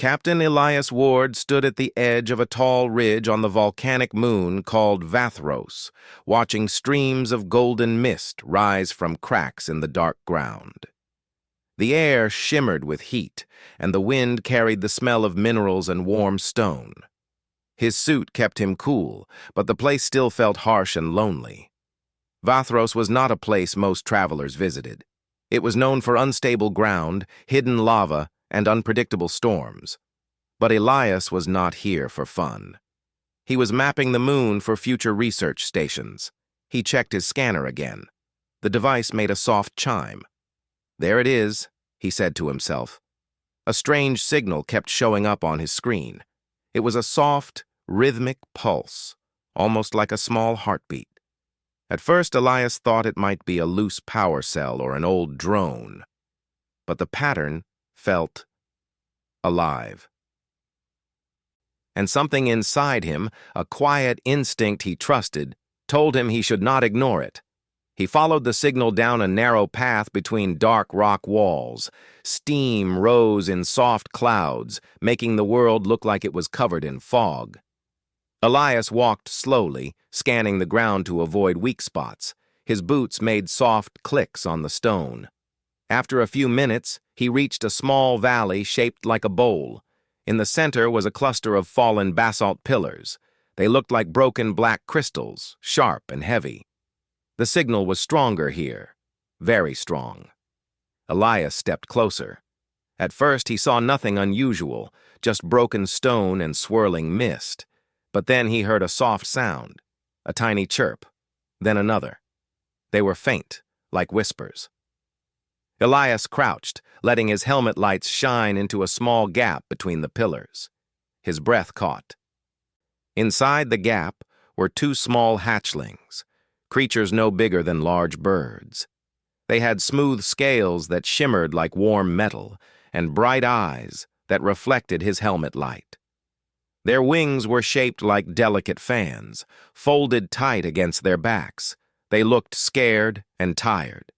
Captain Elias Ward stood at the edge of a tall ridge on the volcanic moon called Vathros, watching streams of golden mist rise from cracks in the dark ground. The air shimmered with heat, and the wind carried the smell of minerals and warm stone. His suit kept him cool, but the place still felt harsh and lonely. Vathros was not a place most travelers visited. It was known for unstable ground, hidden lava, and unpredictable storms. But Elias was not here for fun. He was mapping the moon for future research stations. He checked his scanner again. The device made a soft chime. "There it is," he said to himself. A strange signal kept showing up on his screen. It was a soft, rhythmic pulse, almost like a small heartbeat. At first, Elias thought it might be a loose power cell or an old drone. But the pattern felt alive. And something inside him, a quiet instinct he trusted, told him he should not ignore it. He followed the signal down a narrow path between dark rock walls. Steam rose in soft clouds, making the world look like it was covered in fog. Elias walked slowly, scanning the ground to avoid weak spots. His boots made soft clicks on the stone. After a few minutes, he reached a small valley shaped like a bowl. In the center was a cluster of fallen basalt pillars. They looked like broken black crystals, sharp and heavy. The signal was stronger here, very strong. Elias stepped closer. At first, he saw nothing unusual, just broken stone and swirling mist. But then he heard a soft sound, a tiny chirp, then another. They were faint, like whispers. Elias crouched, letting his helmet lights shine into a small gap between the pillars. His breath caught. Inside the gap were two small hatchlings, creatures no bigger than large birds. They had smooth scales that shimmered like warm metal, and bright eyes that reflected his helmet light. Their wings were shaped like delicate fans, folded tight against their backs. They looked scared and tired.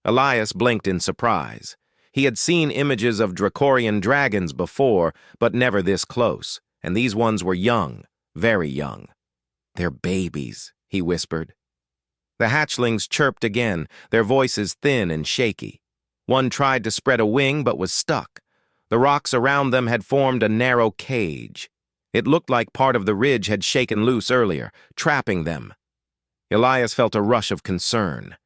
Elias blinked in surprise. He had seen images of Dracorian dragons before, but never this close, and these ones were young, very young. "They're babies," he whispered. The hatchlings chirped again, their voices thin and shaky. One tried to spread a wing but was stuck. The rocks around them had formed a narrow cage. It looked like part of the ridge had shaken loose earlier, trapping them. Elias felt a rush of concern.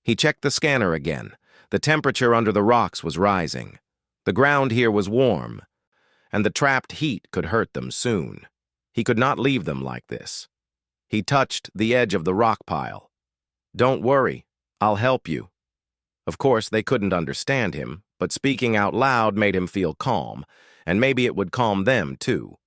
He checked the scanner again. The temperature under the rocks was rising. The ground here was warm, and the trapped heat could hurt them soon. He could not leave them like this. He touched the edge of the rock pile. "Don't worry, I'll help you." Of course, they couldn't understand him, but speaking out loud made him feel calm, and maybe it would calm them too.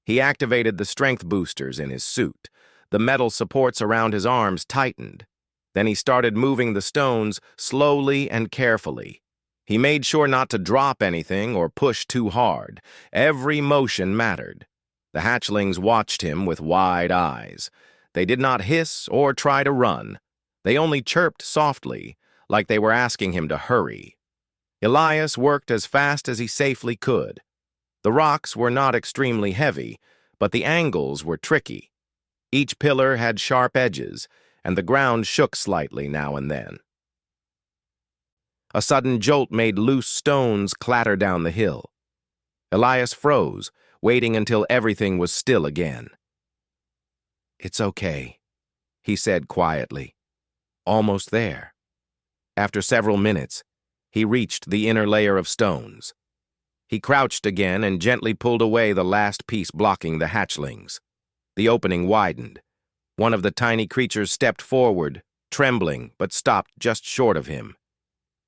He activated the strength boosters in his suit. The metal supports around his arms tightened. Then he started moving the stones slowly and carefully. He made sure not to drop anything or push too hard. Every motion mattered. The hatchlings watched him with wide eyes. They did not hiss or try to run. They only chirped softly, like they were asking him to hurry. Elias worked as fast as he safely could. The rocks were not extremely heavy, but the angles were tricky. Each pillar had sharp edges, and the ground shook slightly now and then. A sudden jolt made loose stones clatter down the hill. Elias froze, waiting until everything was still again. "It's okay," he said quietly. "Almost there." After several minutes, he reached the inner layer of stones. He crouched again and gently pulled away the last piece blocking the hatchlings. The opening widened. One of the tiny creatures stepped forward, trembling, but stopped just short of him.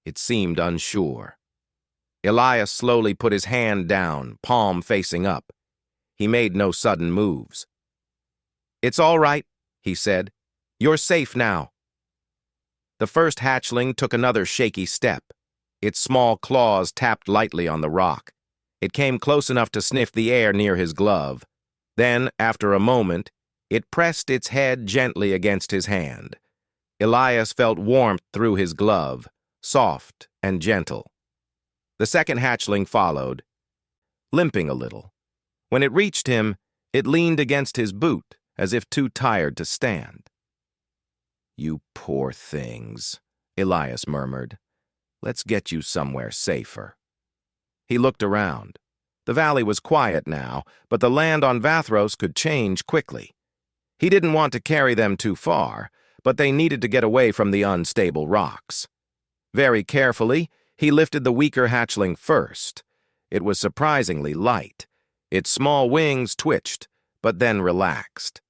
It seemed unsure. Elias slowly put his hand down, palm facing up. He made no sudden moves. "It's all right," he said. "You're safe now." The first hatchling took another shaky step. Its small claws tapped lightly on the rock. It came close enough to sniff the air near his glove. Then, after a moment, it pressed its head gently against his hand. Elias felt warmth through his glove, soft and gentle. The second hatchling followed. limping a little. When it reached him, it leaned against his boot, as if too tired to stand. "You poor things," Elias murmured. "Let's get you somewhere safer." He looked around. The valley was quiet now, but the land on Vathros could change quickly. He didn't want to carry them too far, but they needed to get away from the unstable rocks. Very carefully, he lifted the weaker hatchling first. It was surprisingly light. Its small wings twitched, but then relaxed.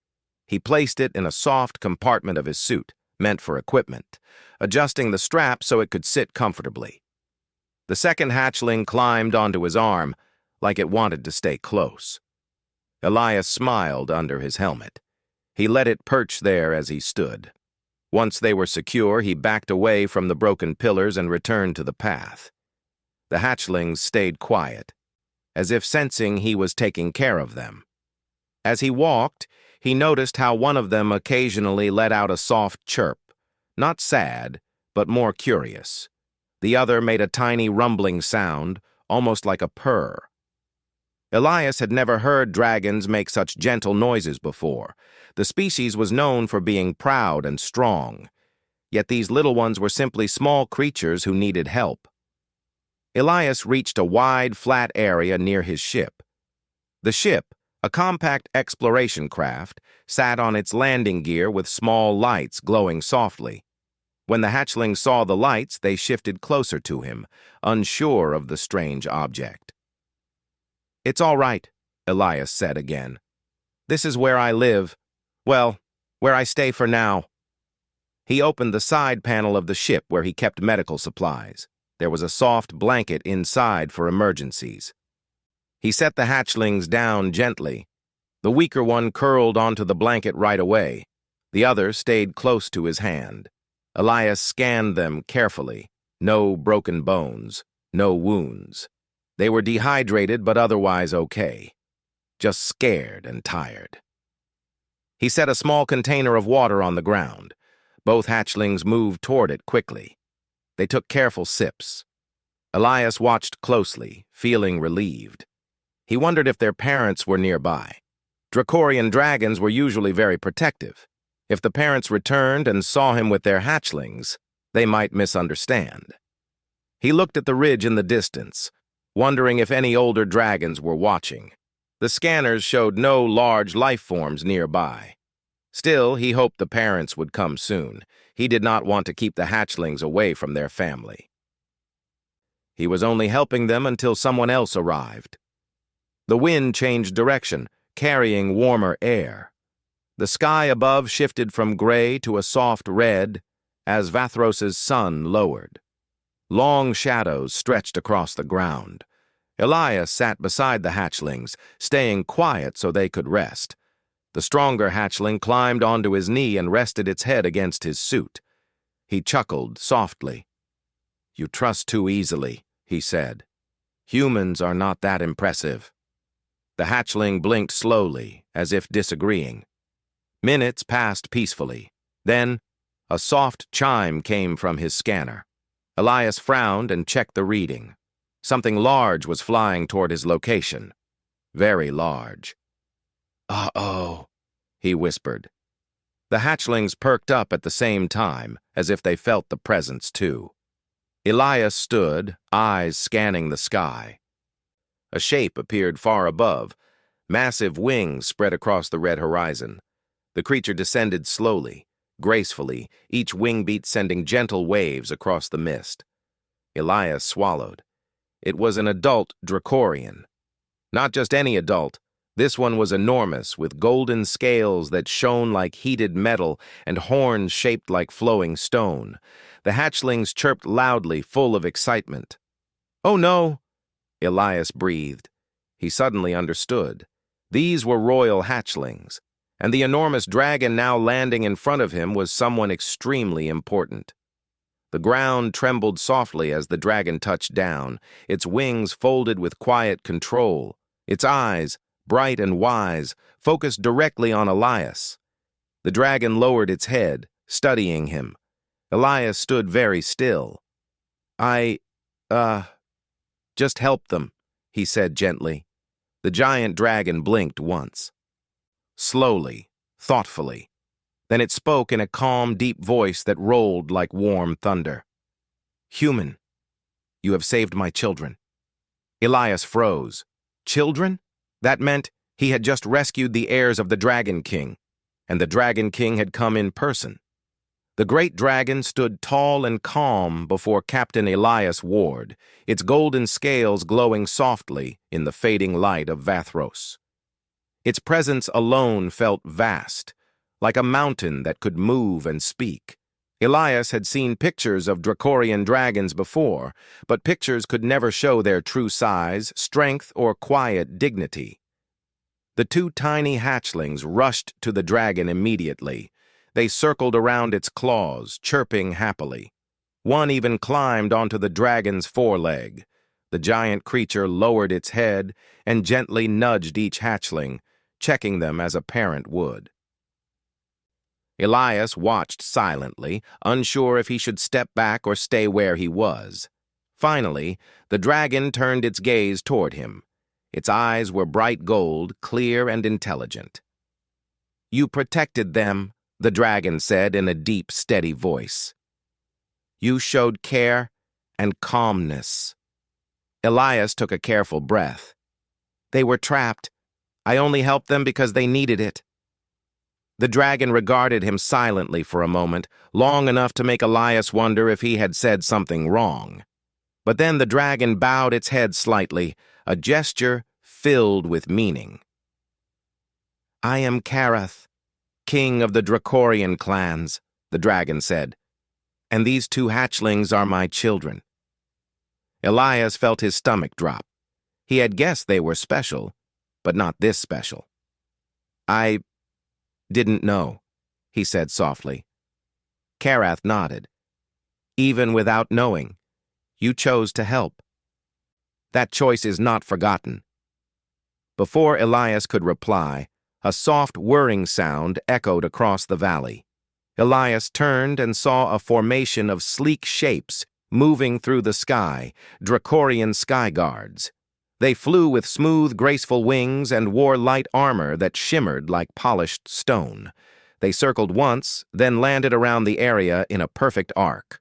He placed it in a soft compartment of his suit, meant for equipment, adjusting the strap so it could sit comfortably. The second hatchling climbed onto his arm, like it wanted to stay close. Elias smiled under his helmet. He let it perch there as he stood. Once they were secure, he backed away from the broken pillars and returned to the path. The hatchlings stayed quiet, as if sensing he was taking care of them. As he walked, he noticed how one of them occasionally let out a soft chirp, not sad, but more curious. The other made a tiny rumbling sound, almost like a purr. Elias had never heard dragons make such gentle noises before. The species was known for being proud and strong, yet these little ones were simply small creatures who needed help. Elias reached a wide, flat area near his ship. The ship, a compact exploration craft, sat on its landing gear with small lights glowing softly. When the hatchlings saw the lights, they shifted closer to him, unsure of the strange object. "It's all right," Elias said again. "This is where I live. Well, where I stay for now." He opened the side panel of the ship where he kept medical supplies. There was a soft blanket inside for emergencies. He set the hatchlings down gently. The weaker one curled onto the blanket right away. The other stayed close to his hand. Elias scanned them carefully. No broken bones, no wounds. They were dehydrated but otherwise okay. Just scared and tired. He set a small container of water on the ground. Both hatchlings moved toward it quickly. They took careful sips. Elias watched closely, feeling relieved. He wondered if their parents were nearby. Dracorian dragons were usually very protective. If the parents returned and saw him with their hatchlings, they might misunderstand. He looked at the ridge in the distance, wondering if any older dragons were watching. The scanners showed no large life forms nearby. Still, he hoped the parents would come soon. He did not want to keep the hatchlings away from their family. He was only helping them until someone else arrived. The wind changed direction, carrying warmer air. The sky above shifted from gray to a soft red as Vathros's sun lowered. Long shadows stretched across the ground. Elias sat beside the hatchlings, staying quiet so they could rest. The stronger hatchling climbed onto his knee and rested its head against his suit. He chuckled softly. "You trust too easily," he said. "Humans are not that impressive." The hatchling blinked slowly, as if disagreeing. Minutes passed peacefully. Then, a soft chime came from his scanner. Elias frowned and checked the reading. Something large was flying toward his location. Very large. "Uh-oh," he whispered. The hatchlings perked up at the same time, as if they felt the presence too. Elias stood, eyes scanning the sky. A shape appeared far above. Massive wings spread across the red horizon. The creature descended slowly, gracefully, each wing beat sending gentle waves across the mist. Elias swallowed. It was an adult Dracorian. Not just any adult. This one was enormous, with golden scales that shone like heated metal and horns shaped like flowing stone. The hatchlings chirped loudly, full of excitement. "Oh no!" Elias breathed. He suddenly understood. These were royal hatchlings, and the enormous dragon now landing in front of him was someone extremely important. The ground trembled softly as the dragon touched down, its wings folded with quiet control, its eyes, bright and wise, focused directly on Elias. The dragon lowered its head, studying him. Elias stood very still. "I, just help them," he said gently. The giant dragon blinked once. Slowly, thoughtfully. Then it spoke in a calm, deep voice that rolled like warm thunder. "Humyn, you have saved my children." Elias froze. Children? That meant he had just rescued the heirs of the Dragon King, and the Dragon King had come in person. The great dragon stood tall and calm before Captain Elias Ward, its golden scales glowing softly in the fading light of Vathros. Its presence alone felt vast, like a mountain that could move and speak. Elias had seen pictures of Dracorian dragons before, but pictures could never show their true size, strength, or quiet dignity. The two tiny hatchlings rushed to the dragon immediately. They circled around its claws, chirping happily. One even climbed onto the dragon's foreleg. The giant creature lowered its head and gently nudged each hatchling, checking them as a parent would. Elias watched silently, unsure if he should step back or stay where he was. Finally, the dragon turned its gaze toward him. Its eyes were bright gold, clear and intelligent. "You protected them," the dragon said in a deep, steady voice. "You showed care and calmness." Elias took a careful breath. "They were trapped. I only helped them because they needed it." The dragon regarded him silently for a moment, long enough to make Elias wonder if he had said something wrong. But then the dragon bowed its head slightly, a gesture filled with meaning. "I am Karath, king of the Dracorian clans," the dragon said, "and these two hatchlings are my children." Elias felt his stomach drop. He had guessed they were special, but not this special. "I didn't know," he said softly. Karath nodded. "Even without knowing, you chose to help. That choice is not forgotten." Before Elias could reply, a soft whirring sound echoed across the valley. Elias turned and saw a formation of sleek shapes moving through the sky, Dracorian sky guards. They flew with smooth, graceful wings and wore light armor that shimmered like polished stone. They circled once, then landed around the area in a perfect arc.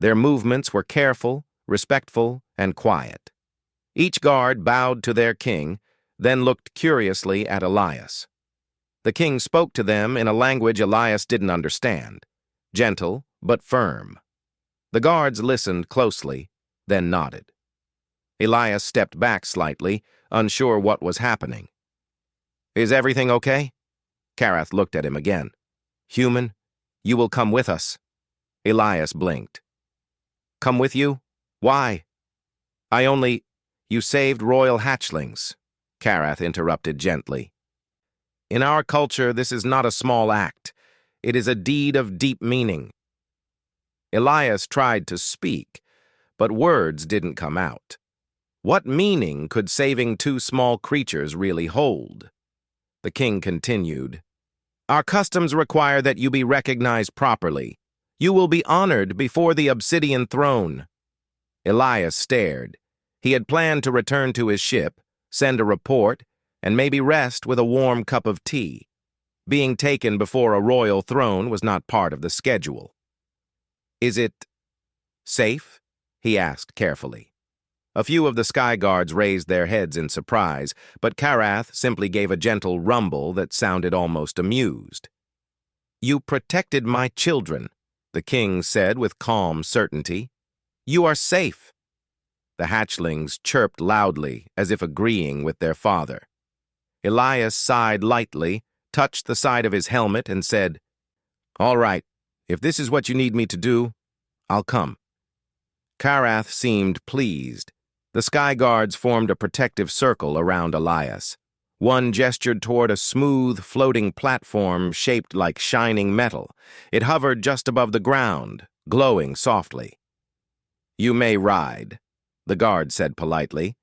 Their movements were careful, respectful, and quiet. Each guard bowed to their king, then looked curiously at Elias. The king spoke to them in a language Elias didn't understand, gentle but firm. The guards listened closely, then nodded. Elias stepped back slightly, unsure what was happening. "Is everything okay?" Karath looked at him again. "Humyn, you will come with us." Elias blinked. "Come with you? Why?" You saved royal hatchlings," Karath interrupted gently. "In our culture, this is not a small act. It is a deed of deep meaning." Elias tried to speak, but words didn't come out. What meaning could saving two small creatures really hold? The king continued, "Our customs require that you be recognized properly. You will be honored before the obsidian throne." Elias stared. He had planned to return to his ship, send a report, and maybe rest with a warm cup of tea. Being taken before a royal throne was not part of the schedule. "Is it safe?" he asked carefully. A few of the sky guards raised their heads in surprise, but Karath simply gave a gentle rumble that sounded almost amused. "You protected my children," the king said with calm certainty. "You are safe." The hatchlings chirped loudly, as if agreeing with their father. Elias sighed lightly, touched the side of his helmet, and said, "All right, if this is what you need me to do, I'll come." Karath seemed pleased. The sky guards formed a protective circle around Elias. One gestured toward a smooth, floating platform shaped like shining metal. It hovered just above the ground, glowing softly. "You may ride," the guard said politely.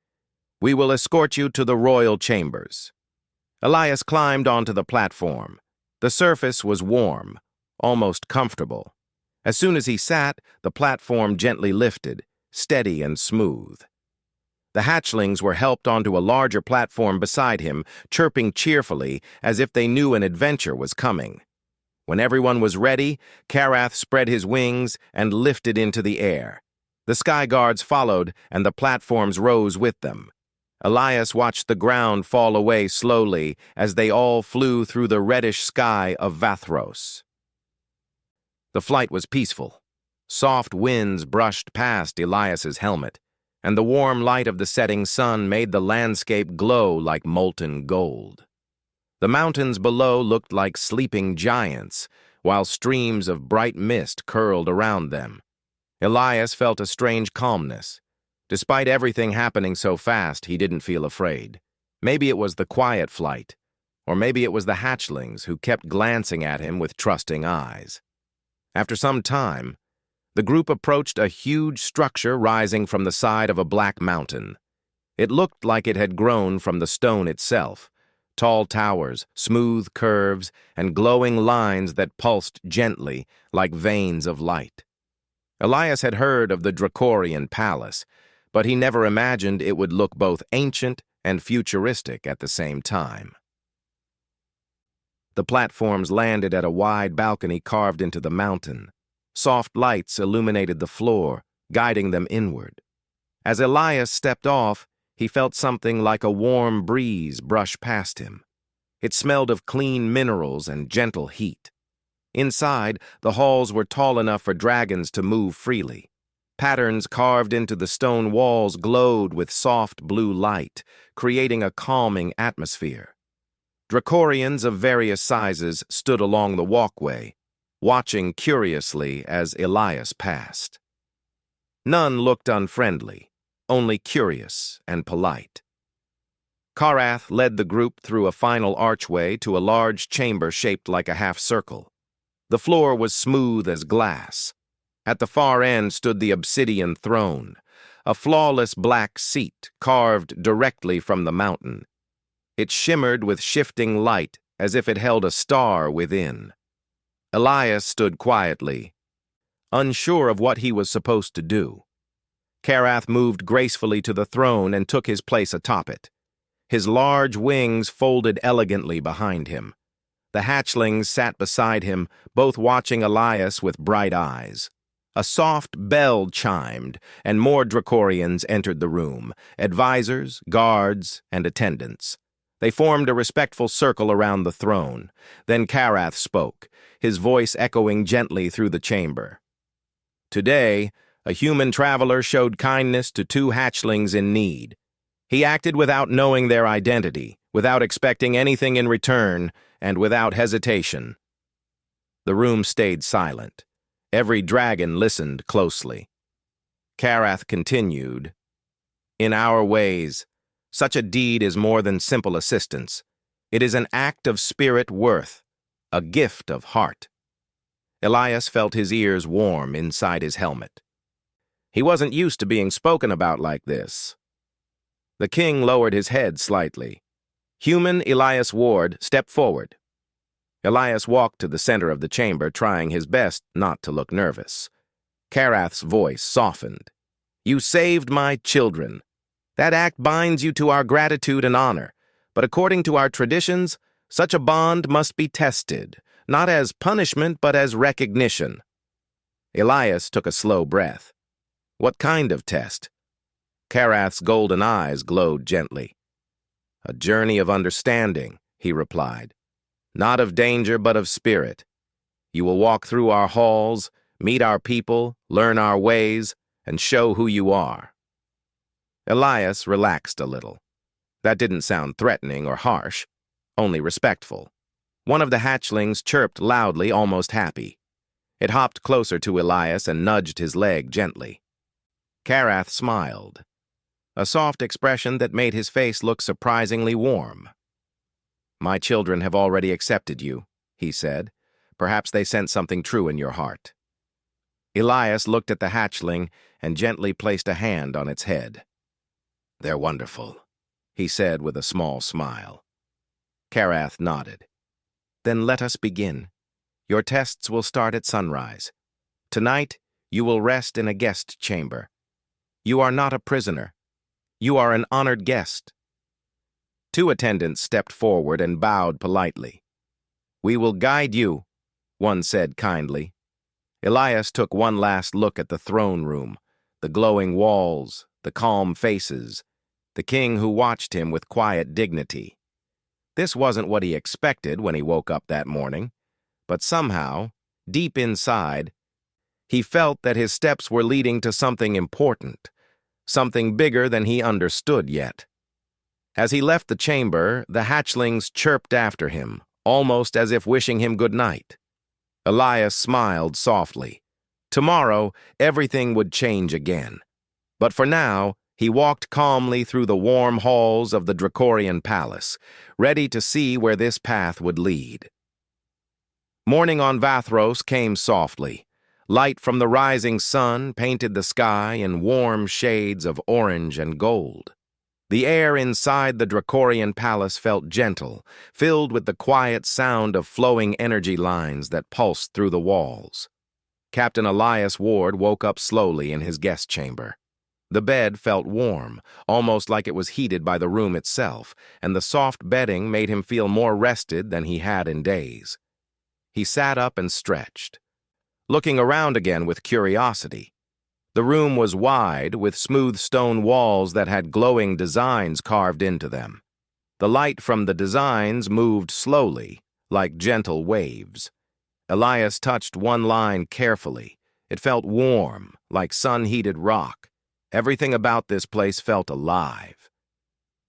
"We will escort you to the royal chambers." Elias climbed onto the platform. The surface was warm, almost comfortable. As soon as he sat, the platform gently lifted, steady and smooth. The hatchlings were helped onto a larger platform beside him, chirping cheerfully as if they knew an adventure was coming. When everyone was ready, Karath spread his wings and lifted into the air. The sky guards followed, and the platforms rose with them. Elias watched the ground fall away slowly as they all flew through the reddish sky of Vathros. The flight was peaceful. Soft winds brushed past Elias's helmet, and the warm light of the setting sun made the landscape glow like molten gold. The mountains below looked like sleeping giants, while streams of bright mist curled around them. Elias felt a strange calmness. Despite everything happening so fast, he didn't feel afraid. Maybe it was the quiet flight, or maybe it was the hatchlings who kept glancing at him with trusting eyes. After some time, the group approached a huge structure rising from the side of a black mountain. It looked like it had grown from the stone itself. Tall towers, smooth curves, and glowing lines that pulsed gently like veins of light. Elias had heard of the Dracorian Palace, but he never imagined it would look both ancient and futuristic at the same time. The platforms landed at a wide balcony carved into the mountain. Soft lights illuminated the floor, guiding them inward. As Elias stepped off, he felt something like a warm breeze brush past him. It smelled of clean minerals and gentle heat. Inside, the halls were tall enough for dragons to move freely. Patterns carved into the stone walls glowed with soft blue light, creating a calming atmosphere. Dracorians of various sizes stood along the walkway, watching curiously as Elias passed. None looked unfriendly, only curious and polite. Karath led the group through a final archway to a large chamber shaped like a half-circle. The floor was smooth as glass. At the far end stood the obsidian throne, a flawless black seat carved directly from the mountain. It shimmered with shifting light as if it held a star within. Elias stood quietly, unsure of what he was supposed to do. Karath moved gracefully to the throne and took his place atop it. His large wings folded elegantly behind him. The hatchlings sat beside him, both watching Elias with bright eyes. A soft bell chimed, and more Dracorians entered the room, advisors, guards, and attendants. They formed a respectful circle around the throne. Then Karath spoke, his voice echoing gently through the chamber. Today, a human traveler showed kindness to two hatchlings in need. He acted without knowing their identity, without expecting anything in return, and without hesitation. The room stayed silent. Every dragon listened closely. Karath continued, "In our ways, such a deed is more than simple assistance. It is an act of spirit worth, a gift of heart." Elias felt his ears warm inside his helmet. He wasn't used to being spoken about like this. The king lowered his head slightly. Humyn Elias Ward stepped forward. Elias walked to the center of the chamber, trying his best not to look nervous. Karath's voice softened. "You saved my children. That act binds you to our gratitude and honor, but according to our traditions, such a bond must be tested, not as punishment but as recognition." Elias took a slow breath. "What kind of test?" Karath's golden eyes glowed gently. "A journey of understanding," he replied. "Not of danger, but of spirit. You will walk through our halls, meet our people, learn our ways, and show who you are." Elias relaxed a little. That didn't sound threatening or harsh, only respectful. One of the hatchlings chirped loudly, almost happy. It hopped closer to Elias and nudged his leg gently. Karath smiled, a soft expression that made his face look surprisingly warm. "My children have already accepted you," he said. "Perhaps they sense something true in your heart." Elias looked at the hatchling and gently placed a hand on its head. "They're wonderful," he said with a small smile. Karath nodded. "Then let us begin. Your tests will start at sunrise. Tonight, you will rest in a guest chamber. You are not a prisoner. You are an honored guest." Two attendants stepped forward and bowed politely. "We will guide you," one said kindly. Elias took one last look at the throne room, the glowing walls, the calm faces, the king who watched him with quiet dignity. This wasn't what he expected when he woke up that morning, but somehow, deep inside, he felt that his steps were leading to something important, something bigger than he understood yet. As he left the chamber, the hatchlings chirped after him, almost as if wishing him good night. Elias smiled softly. Tomorrow, everything would change again. But for now, he walked calmly through the warm halls of the Dracorian palace, ready to see where this path would lead. Morning on Vathros came softly. Light from the rising sun painted the sky in warm shades of orange and gold. The air inside the Dracorian palace felt gentle, filled with the quiet sound of flowing energy lines that pulsed through the walls. Captain Elias Ward woke up slowly in his guest chamber. The bed felt warm, almost like it was heated by the room itself, and the soft bedding made him feel more rested than he had in days. He sat up and stretched, looking around again with curiosity. The room was wide, with smooth stone walls that had glowing designs carved into them. The light from the designs moved slowly, like gentle waves. Elias touched one line carefully. It felt warm, like sun-heated rock. Everything about this place felt alive.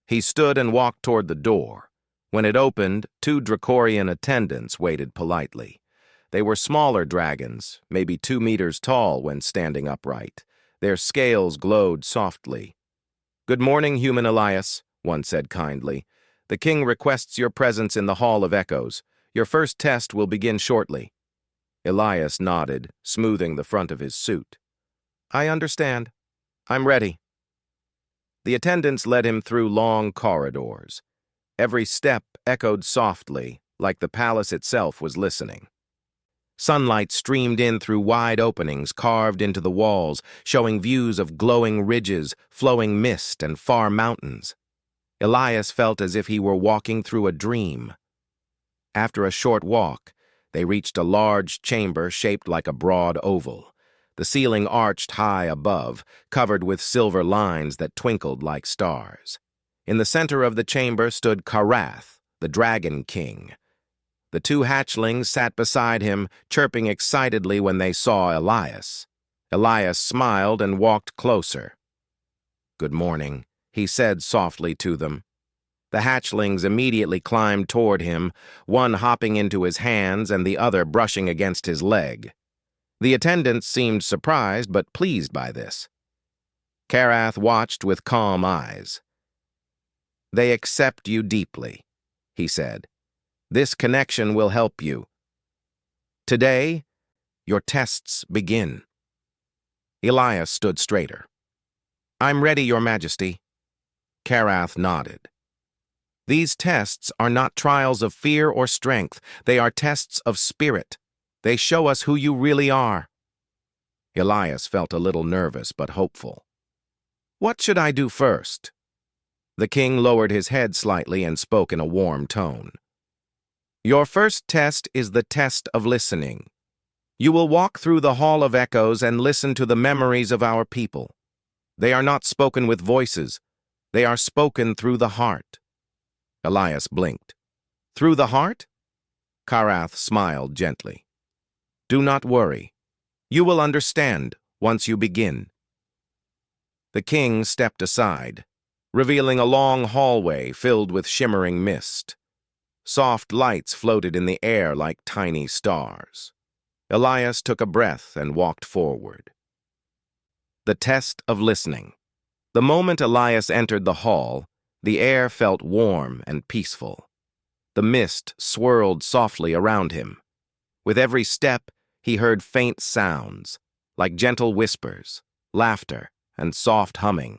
He stood and walked toward the door. When it opened, two Dracorian attendants waited politely. They were smaller dragons, maybe 2 meters tall when standing upright. Their scales glowed softly. "Good morning, Humyn Elias," one said kindly. "The king requests your presence in the Hall of Echoes. Your first test will begin shortly." Elias nodded, smoothing the front of his suit. "I understand. I'm ready." The attendants led him through long corridors. Every step echoed softly, like the palace itself was listening. Sunlight streamed in through wide openings carved into the walls, showing views of glowing ridges, flowing mist, and far mountains. Elias felt as if he were walking through a dream. After a short walk, they reached a large chamber shaped like a broad oval. The ceiling arched high above, covered with silver lines that twinkled like stars. In the center of the chamber stood Karath, the Dragon King. The two hatchlings sat beside him, chirping excitedly when they saw Elias. Elias smiled and walked closer. "Good morning," he said softly to them. The hatchlings immediately climbed toward him, one hopping into his hands and the other brushing against his leg. The attendants seemed surprised but pleased by this. Karath watched with calm eyes. "They accept you deeply," he said. "This connection will help you. Today, your tests begin." Elias stood straighter. "I'm ready, Your Majesty." Karath nodded. "These tests are not trials of fear or strength. They are tests of spirit. They show us who you really are." Elias felt a little nervous but hopeful. "What should I do first?" The king lowered his head slightly and spoke in a warm tone. "Your first test is the test of listening. You will walk through the Hall of Echoes and listen to the memories of our people. They are not spoken with voices. They are spoken through the heart." Elias blinked. "Through the heart?" Karath smiled gently. "Do not worry. You will understand once you begin." The king stepped aside, revealing a long hallway filled with shimmering mist. Soft lights floated in the air like tiny stars. Elias took a breath and walked forward. The test of listening. The moment Elias entered the hall, the air felt warm and peaceful. The mist swirled softly around him. With every step, he heard faint sounds, like gentle whispers, laughter, and soft humming.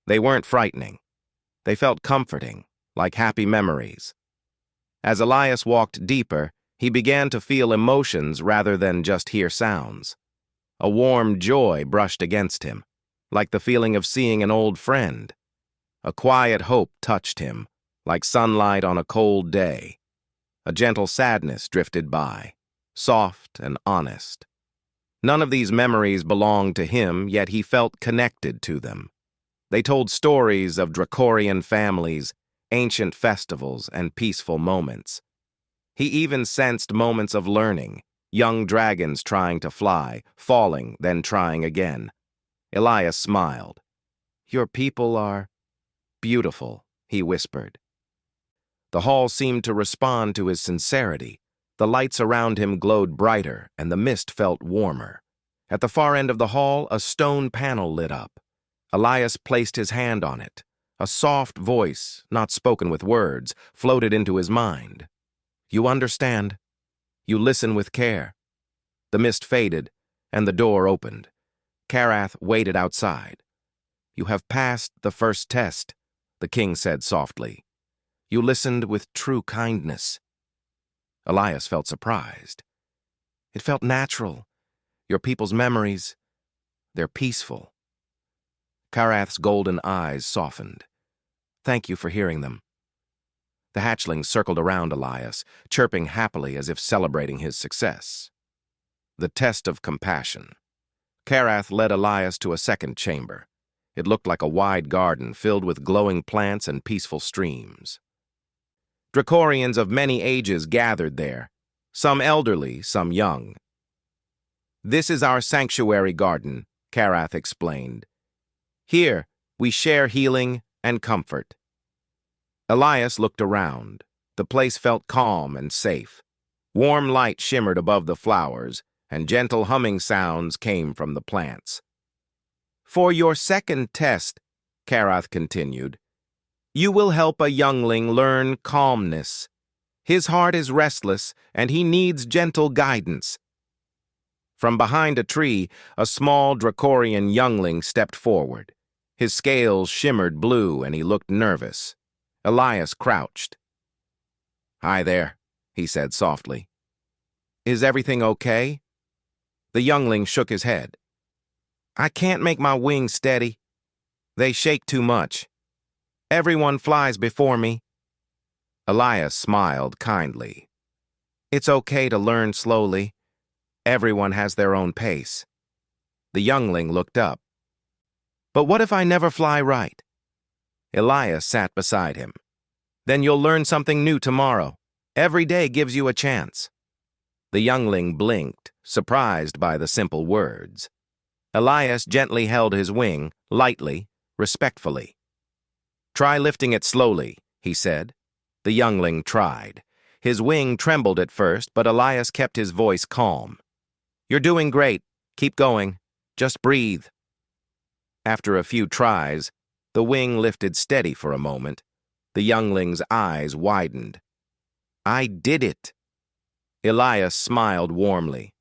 They weren't frightening. They felt comforting, like happy memories. As Elias walked deeper, he began to feel emotions rather than just hear sounds. A warm joy brushed against him, like the feeling of seeing an old friend. A quiet hope touched him, like sunlight on a cold day. A gentle sadness drifted by, soft and honest. None of these memories belonged to him, yet he felt connected to them. They told stories of Dracorian families, ancient festivals, and peaceful moments. He even sensed moments of learning, young dragons trying to fly, falling, then trying again. Elias smiled. "Your people are beautiful," he whispered. The hall seemed to respond to his sincerity. The lights around him glowed brighter, and the mist felt warmer. At the far end of the hall, a stone panel lit up. Elias placed his hand on it. A soft voice, not spoken with words, floated into his mind. "You understand. You listen with care." The mist faded, and the door opened. Karath waited outside. "You have passed the first test," the king said softly. "You listened with true kindness." Elias felt surprised. It felt natural. Your people's memories, they're peaceful. Karath's golden eyes softened. "Thank you for hearing them." The hatchlings circled around Elias, chirping happily as if celebrating his success. The test of compassion. Karath led Elias to a second chamber. It looked like a wide garden filled with glowing plants and peaceful streams. Dracorians of many ages gathered there, some elderly, some young. "This is our sanctuary garden," Karath explained. "Here, we share healing and comfort." Elias looked around. The place felt calm and safe. Warm light shimmered above the flowers, and gentle humming sounds came from the plants. "For your second test," Karath continued, "you will help a youngling learn calmness. His heart is restless, and he needs gentle guidance." From behind a tree, a small Dracorian youngling stepped forward. His scales shimmered blue, and he looked nervous. Elias crouched. "Hi there," he said softly. "Is everything okay?" The youngling shook his head. "I can't make my wings steady. They shake too much. Everyone flies before me." Elias smiled kindly. "It's okay to learn slowly. Everyone has their own pace." The youngling looked up. "But what if I never fly right?" Elias sat beside him. "Then you'll learn something new tomorrow. Every day gives you a chance." The youngling blinked, surprised by the simple words. Elias gently held his wing, lightly, respectfully. "Try lifting it slowly," he said. The youngling tried. His wing trembled at first, but Elias kept his voice calm. "You're doing great. Keep going. Just breathe." After a few tries, the wing lifted steady for a moment. The youngling's eyes widened. "I did it." Elias smiled warmly.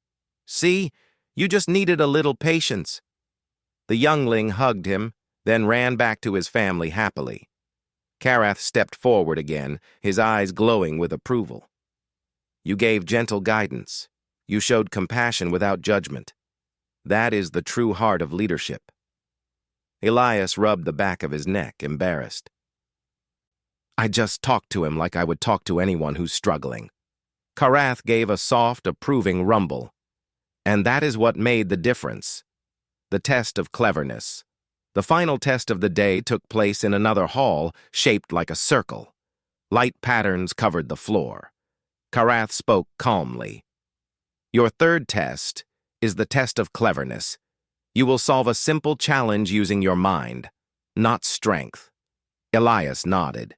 "See, you just needed a little patience." The youngling hugged him, then ran back to his family happily. Karath stepped forward again, his eyes glowing with approval. "You gave gentle guidance. You showed compassion without judgment. That is the true heart of leadership." Elias rubbed the back of his neck, embarrassed. "I just talked to him like I would talk to anyone who's struggling." Karath gave a soft, approving rumble. And that is what made the difference. The test of cleverness. The final test of the day took place in another hall shaped like a circle. Light patterns covered the floor. Karath spoke calmly. "Your third test is the test of cleverness. You will solve a simple challenge using your mind, not strength." Elias nodded.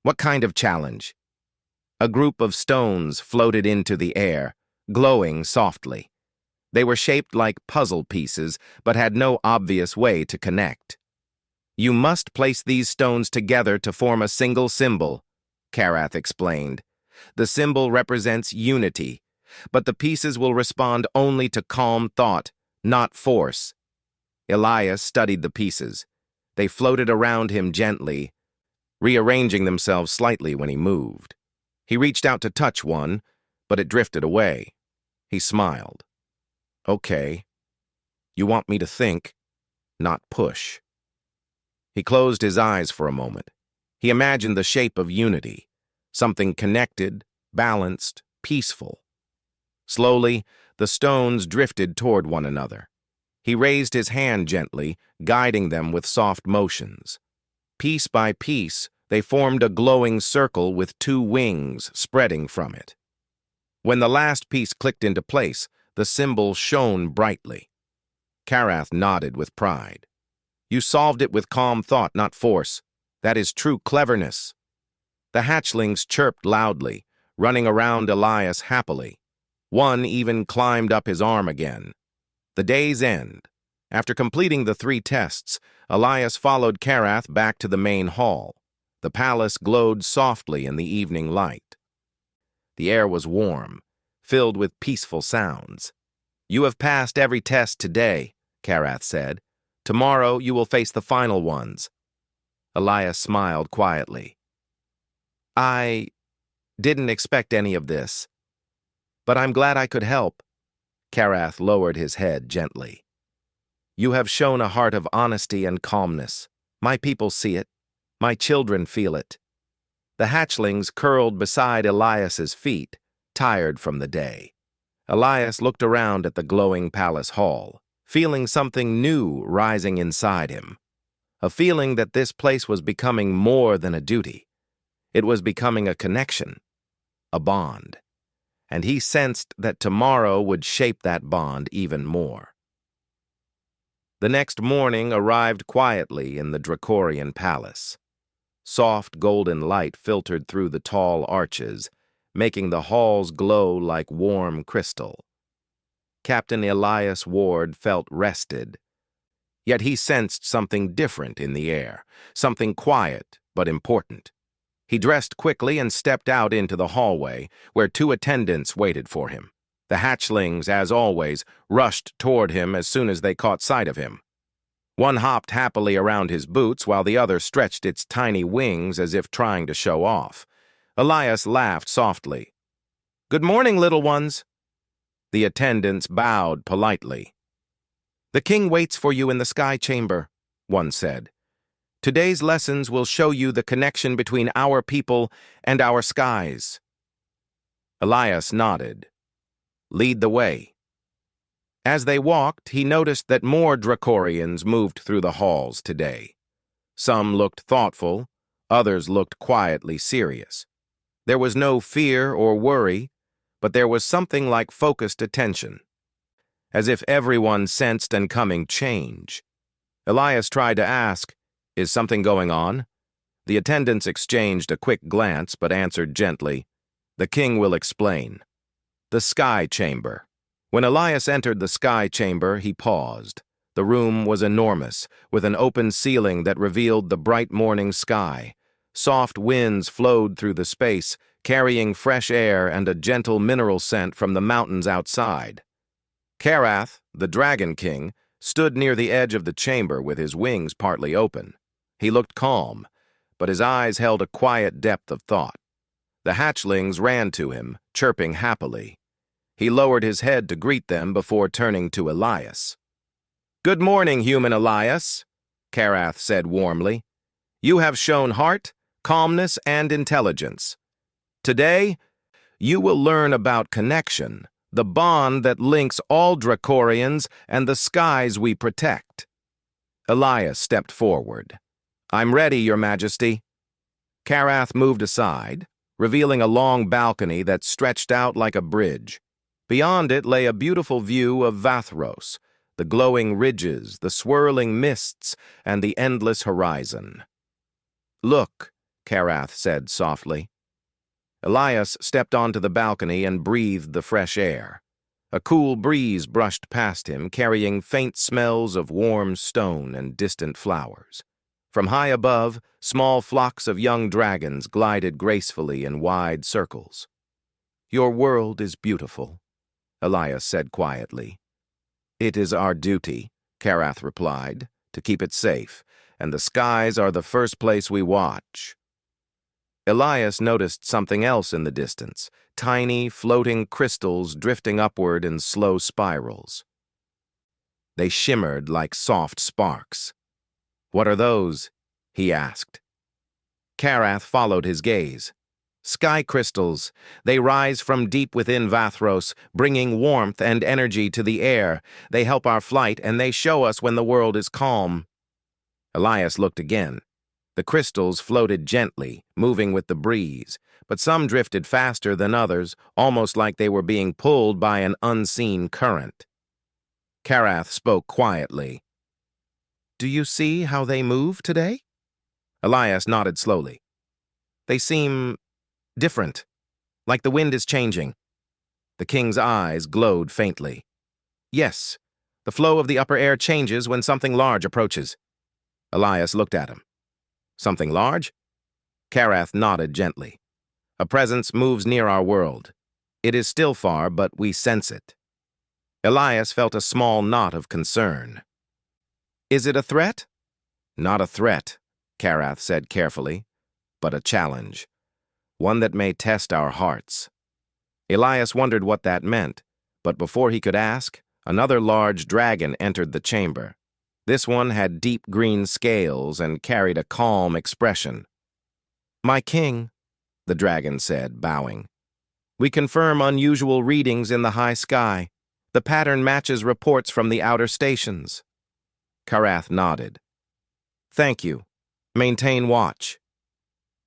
"What kind of challenge?" A group of stones floated into the air, glowing softly. They were shaped like puzzle pieces, but had no obvious way to connect. "You must place these stones together to form a single symbol," Karath explained. "The symbol represents unity, but the pieces will respond only to calm thought, not force." Elias studied the pieces. They floated around him gently, rearranging themselves slightly when he moved. He reached out to touch one, but it drifted away. He smiled. "Okay. You want me to think, not push." He closed his eyes for a moment. He imagined the shape of unity, something connected, balanced, peaceful. Slowly, the stones drifted toward one another. He raised his hand gently, guiding them with soft motions. Piece by piece, they formed a glowing circle with two wings spreading from it. When the last piece clicked into place, the symbol shone brightly. Karath nodded with pride. You solved it with calm thought, not force. That is true cleverness. The hatchlings chirped loudly, running around Elias happily. One even climbed up his arm again. The day's end. After completing the 3 tests, Elias followed Karath back to the main hall. The palace glowed softly in the evening light. The air was warm, filled with peaceful sounds. You have passed every test today, Karath said. Tomorrow you will face the final ones. Elias smiled quietly. I didn't expect any of this, but I'm glad I could help. Karath lowered his head gently. You have shown a heart of honesty and calmness. My people see it. My children feel it. The hatchlings curled beside Elias's feet, tired from the day. Elias looked around at the glowing palace hall, feeling something new rising inside him. A feeling that this place was becoming more than a duty. It was becoming a connection, a bond. And he sensed that tomorrow would shape that bond even more. The next morning arrived quietly in the Dracorian palace. Soft golden light filtered through the tall arches, making the halls glow like warm crystal. Captain Elias Ward felt rested. Yet he sensed something different in the air, something quiet but important. He dressed quickly and stepped out into the hallway, where 2 attendants waited for him. The hatchlings, as always, rushed toward him as soon as they caught sight of him. One hopped happily around his boots while the other stretched its tiny wings as if trying to show off. Elias laughed softly. "Good morning, little ones." The attendants bowed politely. "The king waits for you in the sky chamber," one said. "Today's lessons will show you the connection between our people and our skies." Elias nodded. "Lead the way." As they walked, he noticed that more Dracorians moved through the halls today. Some looked thoughtful, others looked quietly serious. There was no fear or worry, but there was something like focused attention, as if everyone sensed an coming change. Elias tried to ask, "Is something going on?" The attendants exchanged a quick glance but answered gently, "The king will explain." The sky chamber. When Elias entered the sky chamber, he paused. The room was enormous, with an open ceiling that revealed the bright morning sky. Soft winds flowed through the space, carrying fresh air and a gentle mineral scent from the mountains outside. Karath, the Dragon King, stood near the edge of the chamber with his wings partly open. He looked calm, but his eyes held a quiet depth of thought. The hatchlings ran to him, chirping happily. He lowered his head to greet them before turning to Elias. "Good morning, human Elias," Karath said warmly. "You have shown heart, calmness, and intelligence. Today, you will learn about connection, the bond that links all Dracorians and the skies we protect." Elias stepped forward. "I'm ready, Your Majesty." Karath moved aside, revealing a long balcony that stretched out like a bridge. Beyond it lay a beautiful view of Vathros, the glowing ridges, the swirling mists, and the endless horizon. "Look," Karath said softly. Elias stepped onto the balcony and breathed the fresh air. A cool breeze brushed past him, carrying faint smells of warm stone and distant flowers. From high above, small flocks of young dragons glided gracefully in wide circles. "Your world is beautiful," Elias said quietly. "It is our duty," Karath replied, "to keep it safe, and the skies are the first place we watch." Elias noticed something else in the distance, tiny, floating crystals drifting upward in slow spirals. They shimmered like soft sparks. "What are those?" he asked. Karath followed his gaze. Sky crystals. They rise from deep within Vathros, bringing warmth and energy to the air. They help our flight, and they show us when the world is calm. Elias looked again. The crystals floated gently, moving with the breeze, but some drifted faster than others, almost like they were being pulled by an unseen current. Karath spoke quietly. "Do you see how they move today?" Elias nodded slowly. "They seem different, like the wind is changing." The king's eyes glowed faintly. "Yes, the flow of the upper air changes when something large approaches." Elias looked at him. "Something large?" Karath nodded gently. "A presence moves near our world. It is still far, but we sense it." Elias felt a small knot of concern. "Is it a threat?" "Not a threat," Karath said carefully, "but a challenge. One that may test our hearts." Elias wondered what that meant, but before he could ask, another large dragon entered the chamber. This one had deep green scales and carried a calm expression. "My king," the dragon said, bowing. "We confirm unusual readings in the high sky. The pattern matches reports from the outer stations." Karath nodded. "Thank you. Maintain watch."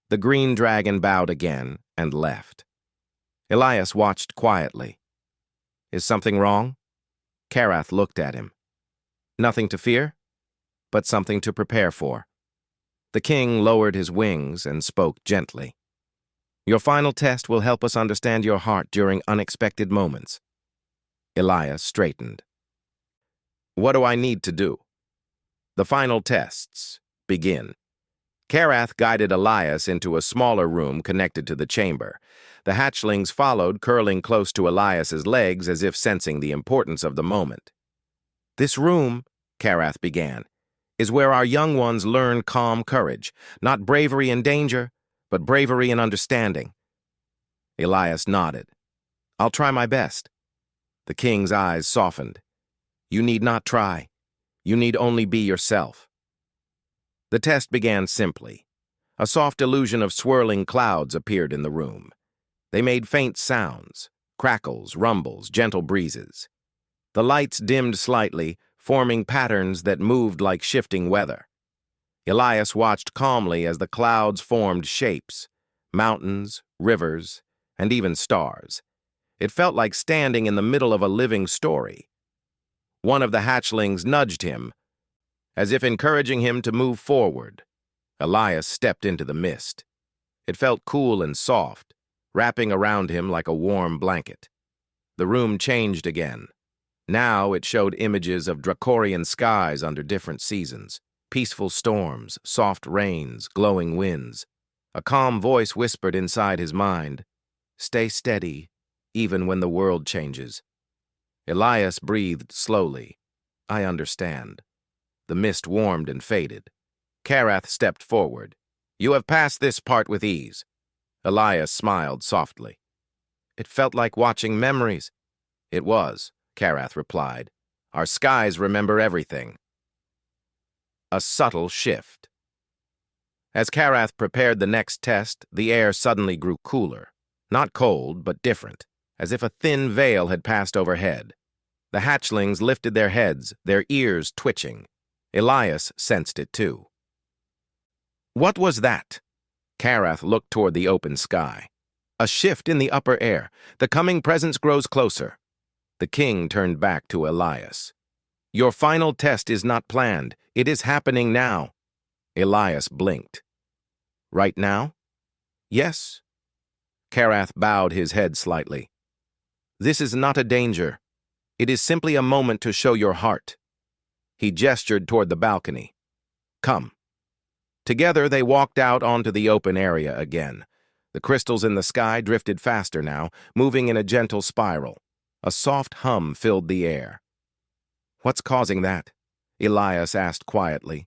The green dragon bowed again and left. Elias watched quietly. "Is something wrong?" Karath looked at him. "Nothing to fear, but something to prepare for." The king lowered his wings and spoke gently. "Your final test will help us understand your heart during unexpected moments." Elias straightened. "What do I need to do?" "The final tests begin." Karath guided Elias into a smaller room connected to the chamber. The hatchlings followed, curling close to Elias's legs as if sensing the importance of the moment. "This room," Karath began, "is where our young ones learn calm courage, not bravery in danger, but bravery in understanding." Elias nodded. "I'll try my best." The king's eyes softened. "You need not try. You need only be yourself." The test began simply. A soft illusion of swirling clouds appeared in the room. They made faint sounds, crackles, rumbles, gentle breezes. The lights dimmed slightly, forming patterns that moved like shifting weather. Elias watched calmly as the clouds formed shapes, mountains, rivers, and even stars. It felt like standing in the middle of a living story. One of the hatchlings nudged him, as if encouraging him to move forward. Elias stepped into the mist. It felt cool and soft, wrapping around him like a warm blanket. The room changed again. Now it showed images of Dracorian skies under different seasons, peaceful storms, soft rains, glowing winds. A calm voice whispered inside his mind, "Stay steady, even when the world changes." Elias breathed slowly. "I understand." The mist warmed and faded. Karath stepped forward. "You have passed this part with ease." Elias smiled softly. "It felt like watching memories." "It was," Karath replied. "Our skies remember everything." A subtle shift. As Karath prepared the next test, the air suddenly grew cooler. Not cold, but different, as if a thin veil had passed overhead. The hatchlings lifted their heads, their ears twitching. Elias sensed it too. "What was that?" Karath looked toward the open sky. "A shift in the upper air. The coming presence grows closer." The king turned back to Elias. "Your final test is not planned. It is happening now." Elias blinked. "Right now?" "Yes." Karath bowed his head slightly. "This is not a danger. It is simply a moment to show your heart." He gestured toward the balcony. "Come." Together they walked out onto the open area again. The crystals in the sky drifted faster now, moving in a gentle spiral. A soft hum filled the air. "What's causing that?" Elias asked quietly.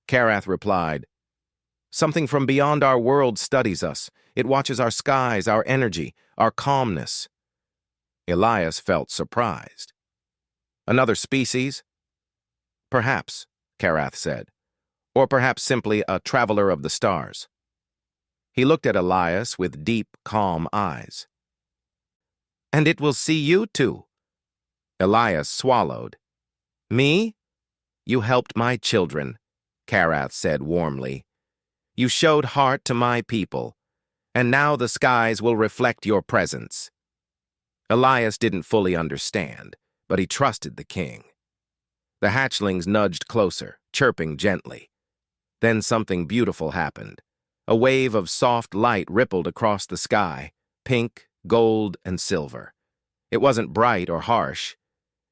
Karath replied, "Something from beyond our world studies us. It watches our skies, our energy, our calmness." Elias felt surprised. "Another species?" "Perhaps," Karath said. or perhaps simply a traveler of the stars. He looked at Elias with deep, calm eyes. "And it will see you too." Elias swallowed. "Me? You helped my children," Karath said warmly. "You showed heart to my people, and now the skies will reflect your presence." Elias didn't fully understand, but he trusted the king. The hatchlings nudged closer, chirping gently. Then something beautiful happened. A wave of soft light rippled across the sky, pink, gold, and silver. It wasn't bright or harsh.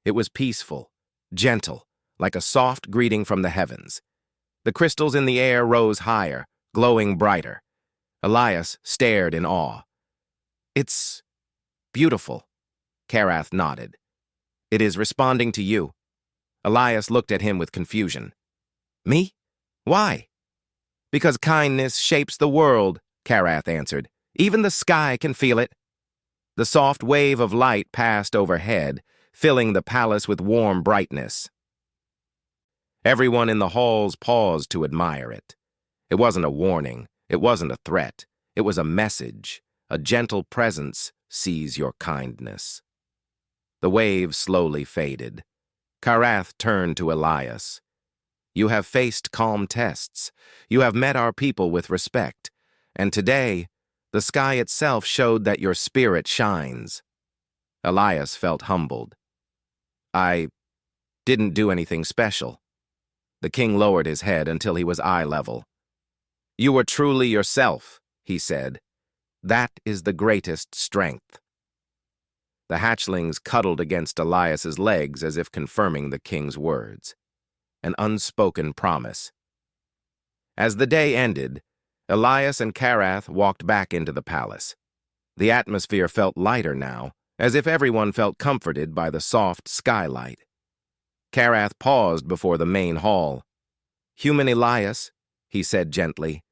It was peaceful, gentle, like a soft greeting from the heavens. The crystals in the air rose higher, glowing brighter. Elias stared in awe. "It's beautiful," Karath nodded. "It is responding to you." Elias looked at him with confusion. "Me? Why?" "Because kindness shapes the world," Karath answered. "Even the sky can feel it." The soft wave of light passed overhead, filling the palace with warm brightness. Everyone in the halls paused to admire it. It wasn't a warning. It wasn't a threat. It was a message. A gentle presence sees your kindness. The wave slowly faded. Karath turned to Elias. "You have faced calm tests. You have met our people with respect. And today, the sky itself showed that your spirit shines." Elias felt humbled. "I didn't do anything special." The king lowered his head until he was eye level. "You were truly yourself," he said. "That is the greatest strength." The hatchlings cuddled against Elias's legs as if confirming the king's words. An unspoken promise. As the day ended, Elias and Karath walked back into the palace. The atmosphere felt lighter now, as if everyone felt comforted by the soft skylight. Karath paused before the main hall. "Humyn Elias," he said gently,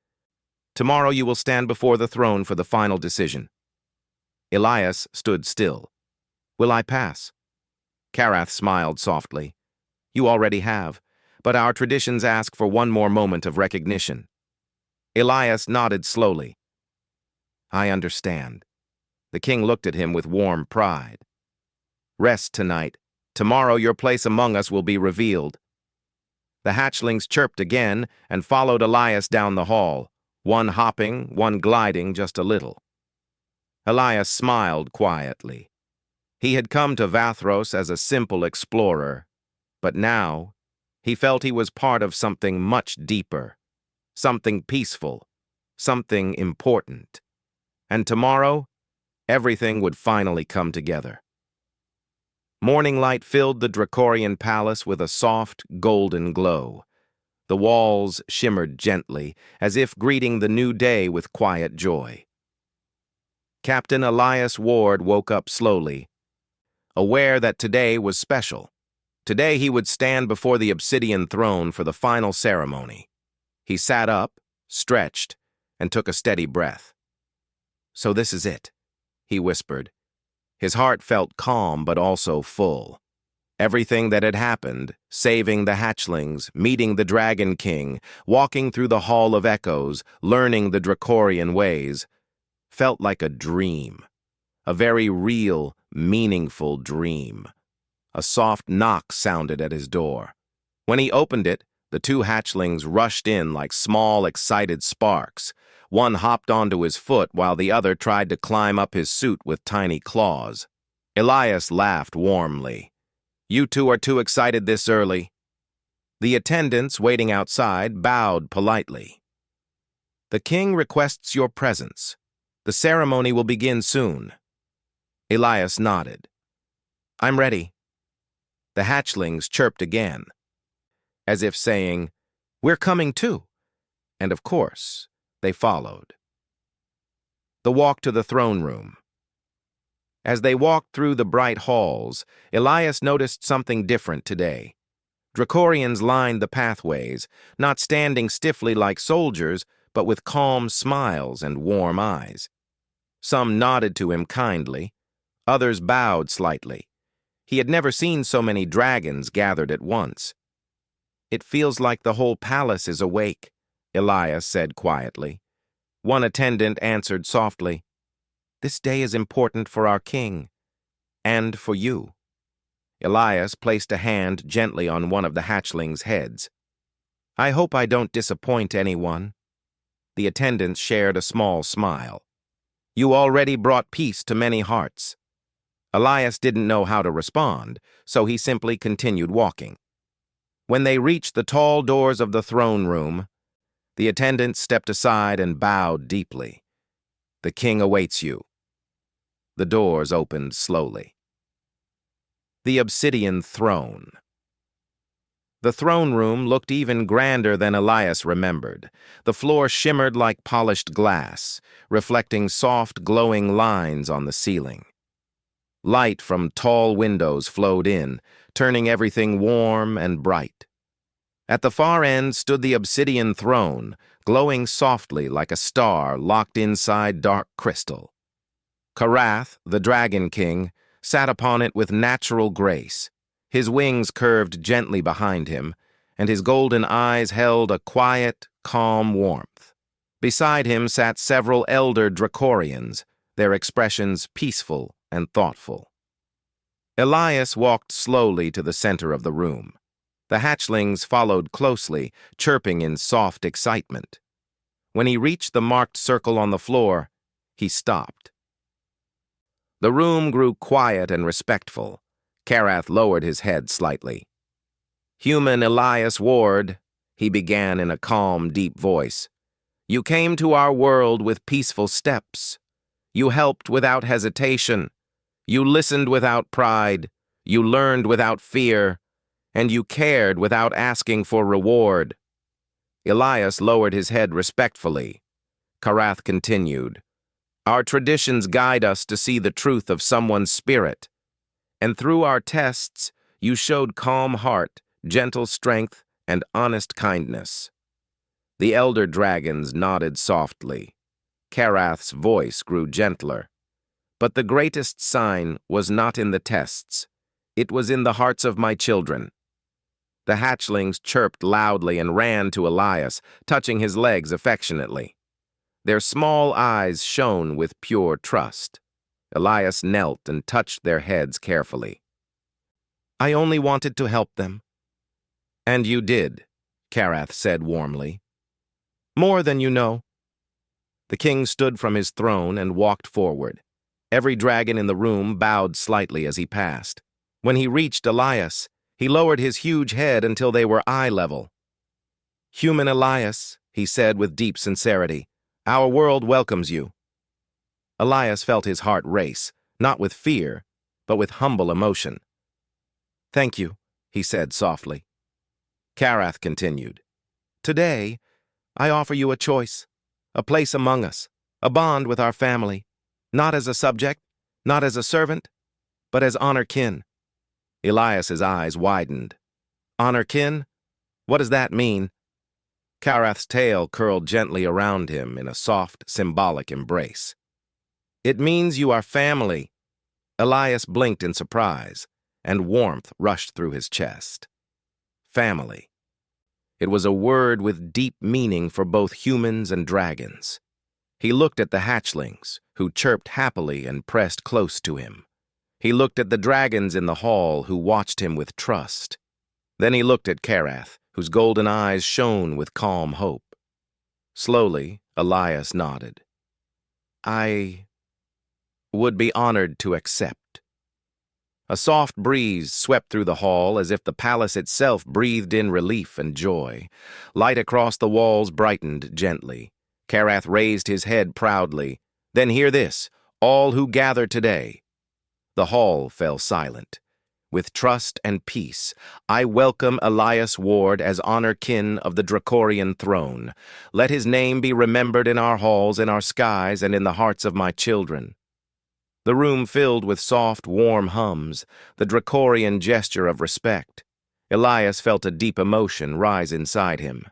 "tomorrow you will stand before the throne for the final decision." Elias stood still. "Will I pass?" Karath smiled softly. "You already have, but our traditions ask for one more moment of recognition." Elias nodded slowly. "I understand." The king looked at him with warm pride. "Rest tonight. Tomorrow your place among us will be revealed." The hatchlings chirped again and followed Elias down the hall, one hopping, one gliding just a little. Elias smiled quietly. He had come to Vathros as a simple explorer, but now he felt he was part of something much deeper, something peaceful, something important. And tomorrow, everything would finally come together. Morning light filled the Dracorian palace with a soft, golden glow. The walls shimmered gently, as if greeting the new day with quiet joy. Captain Elias Ward woke up slowly, aware that today was special. Today he would stand before the obsidian throne for the final ceremony. He sat up, stretched, and took a steady breath. "So this is it," he whispered. His heart felt calm but also full. Everything that had happened, saving the hatchlings, meeting the Dragon King, walking through the Hall of Echoes, learning the Dracorian ways, felt like a dream. A very real, meaningful dream. A soft knock sounded at his door. When he opened it, the two hatchlings rushed in like small, excited sparks. One hopped onto his foot while the other tried to climb up his suit with tiny claws. Elias laughed warmly. "You two are too excited this early." The attendants waiting outside bowed politely. "The king requests your presence. The ceremony will begin soon." Elias nodded. "I'm ready." The hatchlings chirped again, as if saying, "We're coming too." And of course, they followed. The walk to the throne room. As they walked through the bright halls, Elias noticed something different today. Dracorians lined the pathways, not standing stiffly like soldiers, but with calm smiles and warm eyes. Some nodded to him kindly, others bowed slightly. He had never seen so many dragons gathered at once. It feels like the whole palace is awake, Elias said quietly. One attendant answered softly, This day is important for our king, and for you. Elias placed a hand gently on one of the hatchlings' heads. I hope I don't disappoint anyone. The attendants shared a small smile. You already brought peace to many hearts. Elias didn't know how to respond, so he simply continued walking. When they reached the tall doors of the throne room, the attendant stepped aside and bowed deeply. The king awaits you. The doors opened slowly. The obsidian throne. The throne room looked even grander than Elias remembered. The floor shimmered like polished glass, reflecting soft, glowing lines on the ceiling. Light from tall windows flowed in, turning everything warm and bright. At the far end stood the obsidian throne, glowing softly like a star locked inside dark crystal. Karath, the Dragon King, sat upon it with natural grace. His wings curved gently behind him, and his golden eyes held a quiet, calm warmth. Beside him sat several elder Dracorians, their expressions peaceful and thoughtful. Elias walked slowly to the center of the room. The hatchlings followed closely, chirping in soft excitement. When he reached the marked circle on the floor, he stopped. The room grew quiet and respectful. Karath lowered his head slightly. Humyn Elias Ward, he began in a calm, deep voice. You came to our world with peaceful steps. You helped without hesitation. You listened without pride. You learned without fear. And you cared without asking for reward. Elias lowered his head respectfully. Karath continued. Our traditions guide us to see the truth of someone's spirit. And through our tests, you showed calm heart, gentle strength, and honest kindness. The elder dragons nodded softly. Karath's voice grew gentler. But the greatest sign was not in the tests. It was in the hearts of my children. The hatchlings chirped loudly and ran to Elias, touching his legs affectionately. Their small eyes shone with pure trust. Elias knelt and touched their heads carefully. I only wanted to help them. And you did, Karath said warmly. More than you know. The king stood from his throne and walked forward. Every dragon in the room bowed slightly as he passed. When he reached Elias, he lowered his huge head until they were eye level. Humyn Elias, he said with deep sincerity, our world welcomes you. Elias felt his heart race, not with fear, but with humble emotion. Thank you, he said softly. Karath continued. Today, I offer you a choice, a place among us, a bond with our family, not as a subject, not as a servant, but as honor kin. Elias's eyes widened. Honor kin? What does that mean? Karath's tail curled gently around him in a soft, symbolic embrace. It means you are family. Elias blinked in surprise, and warmth rushed through his chest. Family. It was a word with deep meaning for both humans and dragons. He looked at the hatchlings, who chirped happily and pressed close to him. He looked at the dragons in the hall, who watched him with trust. Then he looked at Karath, whose golden eyes shone with calm hope. Slowly, Elias nodded. I would be honored to accept. A soft breeze swept through the hall as if the palace itself breathed in relief and joy. Light across the walls brightened gently. Karath raised his head proudly. Then hear this, all who gather today. The hall fell silent. With trust and peace, I welcome Elias Ward as honor kin of the Dracorian throne. Let his name be remembered in our halls, in our skies, and in the hearts of my children. The room filled with soft, warm hums, the Dracorian gesture of respect. Elias felt a deep emotion rise inside him.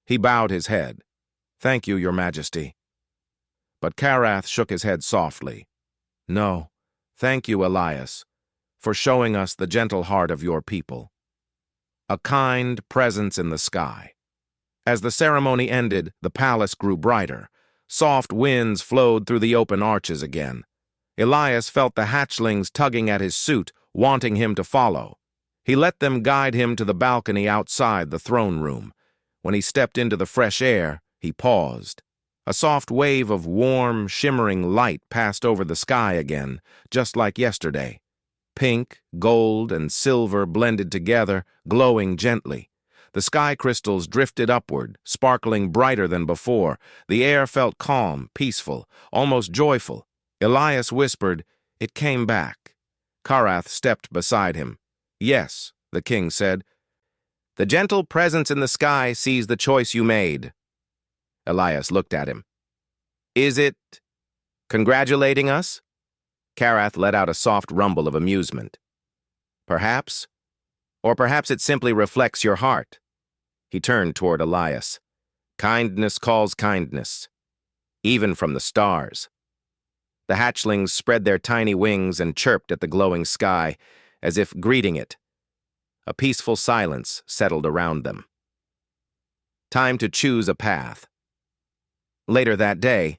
He bowed his head. Thank you, Your Majesty. But Karath shook his head softly. No, thank you, Elias, for showing us the gentle heart of your people. a kind presence in the sky. As the ceremony ended, the palace grew brighter. Soft winds flowed through the open arches again. Elias felt the hatchlings tugging at his suit, wanting him to follow. He let them guide him to the balcony outside the throne room. When he stepped into the fresh air, he paused. A soft wave of warm, shimmering light passed over the sky again, just like yesterday. Pink, gold, and silver blended together, glowing gently. The sky crystals drifted upward, sparkling brighter than before. The air felt calm, peaceful, almost joyful. Elias whispered, "It came back." Karath stepped beside him. "Yes," the king said. "The gentle presence in the sky sees the choice you made." Elias looked at him. "Is it congratulating us?" Karath let out a soft rumble of amusement. "Perhaps. Or perhaps it simply reflects your heart." He turned toward Elias. "Kindness calls kindness, even from the stars." The hatchlings spread their tiny wings and chirped at the glowing sky, as if greeting it. A peaceful silence settled around them. Time to choose a path. Later that day,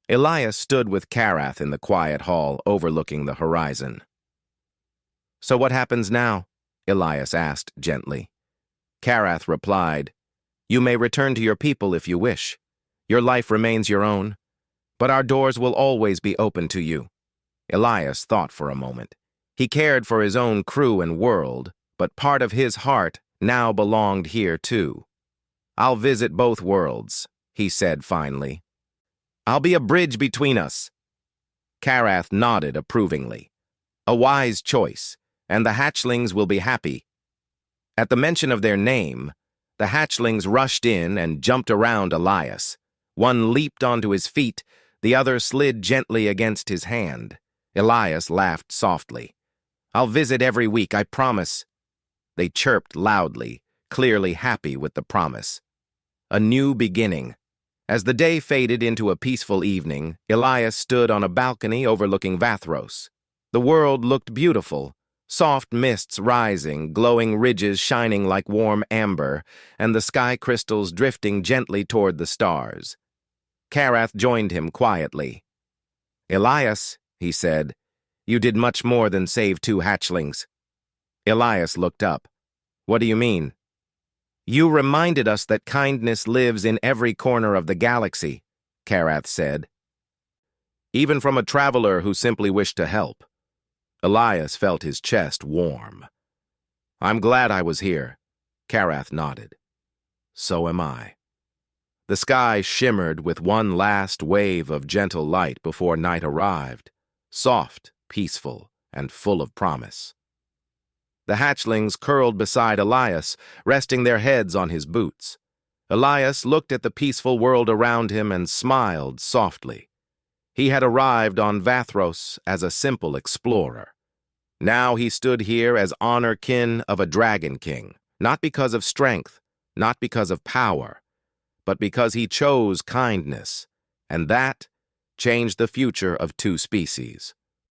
Elias stood with Karath in the quiet hall overlooking the horizon. "So what happens now?" Elias asked gently. Karath replied, "You may return to your people if you wish. Your life remains your own, but our doors will always be open to you." Elias thought for a moment. He cared for his own crew and world, but part of his heart now belonged here too. "I'll visit both worlds," he said finally. "I'll be a bridge between us." Karath nodded approvingly. "A wise choice, and the hatchlings will be happy." At the mention of their name, the hatchlings rushed in and jumped around Elias. One leaped onto his feet, the other slid gently against his hand. Elias laughed softly. "I'll visit every week, I promise." They chirped loudly, clearly happy with the promise. A new beginning. As the day faded into a peaceful evening, Elias stood on a balcony overlooking Vathros. The world looked beautiful, soft mists rising, glowing ridges shining like warm amber, and the sky crystals drifting gently toward the stars. Karath joined him quietly. "Elias," he said, "you did much more than save 2 hatchlings." Elias looked up. "What do you mean?" "You reminded us that kindness lives in every corner of the galaxy," Karath said. "Even from a traveler who simply wished to help." Elias felt his chest warm. "I'm glad I was here," Karath nodded. "So am I." The sky shimmered with one last wave of gentle light before night arrived, soft, peaceful, and full of promise. The hatchlings curled beside Elias, resting their heads on his boots. Elias looked at the peaceful world around him and smiled softly. He had arrived on Vathros as a simple explorer. Now he stood here as honor kin of a dragon king, not because of strength, not because of power, but because he chose kindness, and that changed the future of 2 species.